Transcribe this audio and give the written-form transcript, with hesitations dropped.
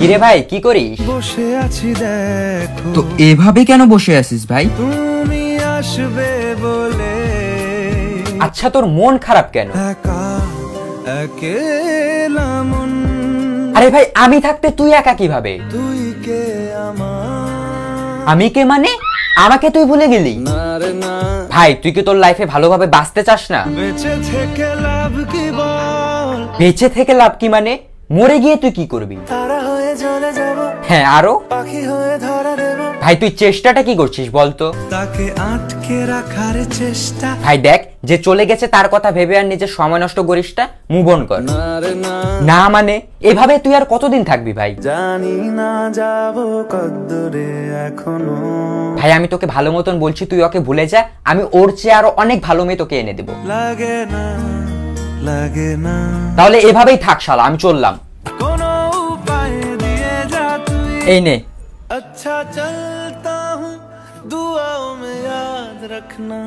কিরে ভাই কি করিস? বসে আছি দেখো। তো এভাবে কেন বসে আছিস ভাই? তুমি আসবে বলে। আচ্ছা তোর মন খারাপ কেন? একা একেলা মন। আরে ভাই আমি থাকতে তুই একা কিভাবে? তুই কে আমার? আমি কে মানে? আমাকে তুই ভুলে গেলি? না রে না। ভাই তুই কি তোর লাইফে ভালোভাবে বাঁচতে চাস না? বেঁচে থেকে লাভ কি বল? বেঁচে থেকে লাভ কি মানে? মরে গিয়ে তুই কি করবি? তারা হয়ে জ্বলে যাব। হ্যাঁ আরো? পাখি হয়ে ধরা দেব। ভাই তুই চেষ্টাটা কি করছিস বলতো? তাকে আটকে রাখার চেষ্টা। ভাই দেখ যে চলে গেছে তার কথা ভেবে আর নিজের সময় নষ্ট করিস না, মুভ অন কর। না রে না। না মানে এভাবে তুই আর কতদিন থাকবি ভাই? জানি না যাব কতদূরে এখনো। ভাই আমি তোকে ভালো মতন বলছি তুই ওকে ভুলে যা, আমি ওর চেয়ে আরো অনেক ভালো মেয়ে তোকে এনে দেবো। লাগে না লাগে না। তাহলে এভাবেই থাক শালা, আমি চললাম। কোনো উপায় দিয়ে যা তুই। এই নে। अच्छा चलता हूँ दुआओं में याद रखना।